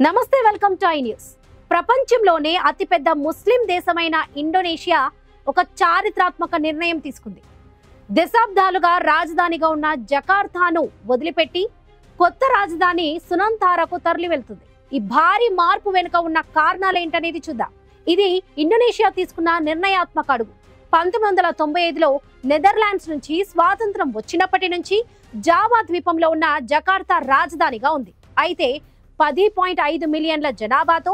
నమస్తే, welcome to I news. ప్రపంచంలోనే అతిపెద్ద ముస్లిం దేశమైన ఇండోనేషియా ఒక చారిత్రాత్మక నిర్ణయం తీసుకుంది. దశాబ్దాలుగా రాజధానిగా ఉన్న జకార్తాను వదిలిపెట్టి కొత్త రాజధాని సునంతారాకు తరలి వెళ్తుంది. ఈ భారీ మార్పు వెనుక ఉన్న కారణాలేంటనేది చూద్దాం. ఇది ఇండోనేషియా తీసుకున్న నిర్ణయాత్మక అడుగు. 1995లో నెదర్లాండ్స్ నుంచి స్వాతంత్రం వచ్చినప్పటి నుంచి జావా ద్వీపంలో ఉన్న జకార్తా రాజధానిగా ఉంది. అయితే 10.5 మిలియన్ల జనాభాతో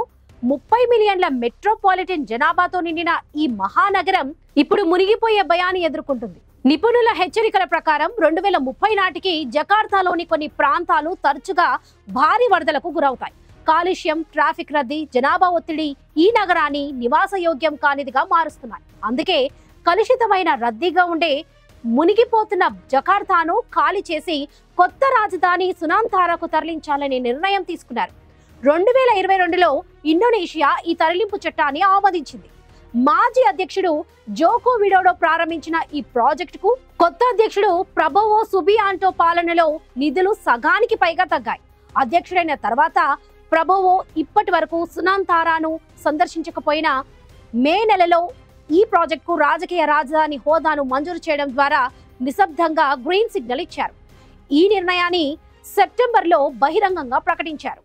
30 మిలియన్ల మెట్రోపాలిటన్ జనాభాతో నిండిన ఈ మహానగరం ఇప్పుడు మునిగిపోయే భయాన్ని ఎదుర్కొంటుంది. నిపుణుల హెచ్చరికల ప్రకారం 2030 నాటికి జకార్తాలోని కొన్ని ప్రాంతాలు తరచుగా భారీ వరదలకు గురవుతాయి. కాలుష్యం, ట్రాఫిక్ రద్దీ, జనాభా ఒత్తిడి ఈ నగరాన్ని నివాసయోగ్యం కానిదిగా మారుస్తున్నాయి. అందుకే కలుషితమైన, రద్దీగా ఉండే, మునిగిపోతున్న జకార్తాను ఖాళీ చేసి కొత్త రాజధాని సునంతారాకు తరలించాలనే నిర్ణయం తీసుకున్నారు. 2022లో ఇండోనేషియా ఈ తరలింపు చట్టాన్ని ఆమోదించింది. మాజీ అధ్యక్షుడు జోకో విడోడో ప్రారంభించిన ఈ ప్రాజెక్టుకు కొత్త అధ్యక్షుడు ప్రభోవో సుబియాంటో పాలనలో నిధులు సగానికి పైగా తగ్గాయి. అధ్యక్షుడైన తర్వాత ప్రభోవో ఇప్పటి వరకు సునంతారాను సందర్శించకపోయినా మే నెలలో ఈ ప్రాజెక్టుకు రాజకీయ రాజధాని హోదాను మంజూరు చేయడం ద్వారా నిశ్శబ్దంగా గ్రీన్ సిగ్నల్ ఇచ్చారు. ఈ నిర్ణయాన్ని సెప్టెంబర్లో బహిరంగంగా ప్రకటించారు.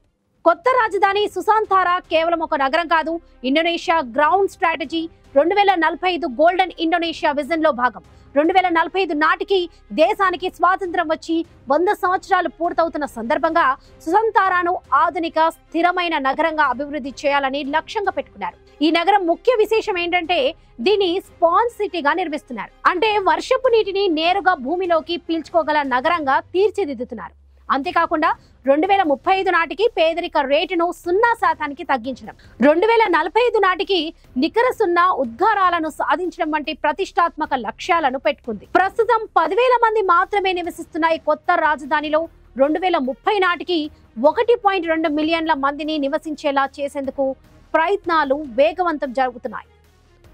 కొత్త రాజధాని సుసాంతారా కేవలం ఒక నగరం కాదు, Indonesia ground strategy 2045 golden Indonesia vision లో భాగం. 2045 నాటికి దేశానికి స్వాతంత్రం వచ్చి 100 సంవత్సరాలు పూర్తవుతున్న సందర్భంగా సుసంతారాను ఆధునిక, స్థిరమైన నగరంగా అభివృద్ధి చేయాలని లక్ష్యంగా పెట్టుకున్నారు. ఈ నగరం ముఖ్య విశేషం ఏంటంటే దీన్ని స్పాంజ్ సిటీగా నిర్మిస్తున్నారు. అంటే వర్షపు నీటిని నేరుగా భూమిలోకి పీల్చుకోగల నగరంగా తీర్చిదిద్దుతున్నారు. అంతేకాకుండా 2035 నాటికి పేదరిక రేటును 0% తగ్గించడం, 2045 నాటికి నికర సున్నా ఉద్గారాలను సాధించడం వంటి ప్రతిష్టాత్మక లక్ష్యాలను పెట్టుకుంది. ప్రస్తుతం 10,000 మంది మాత్రమే నివసిస్తున్న ఈ కొత్త రాజధానిలో 2030 నాటికి 1.2 మిలియన్ల మందిని నివసించేలా చేసేందుకు ప్రయత్నాలు వేగవంతం జరుగుతున్నాయి.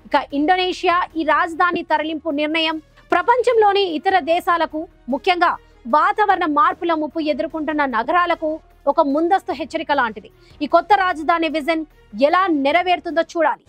ఇక ఇండోనేషియా ఈ రాజధాని తరలింపు నిర్ణయం ప్రపంచంలోని ఇతర దేశాలకు, ముఖ్యంగా వాతావరణ మార్పుల ముప్పు ఎదుర్కొంటున్న నగరాలకు ఒక ముందస్తు హెచ్చరిక లాంటిది. ఈ కొత్త రాజధాని విజన్ ఎలా నెరవేరుతుందో చూడాలి.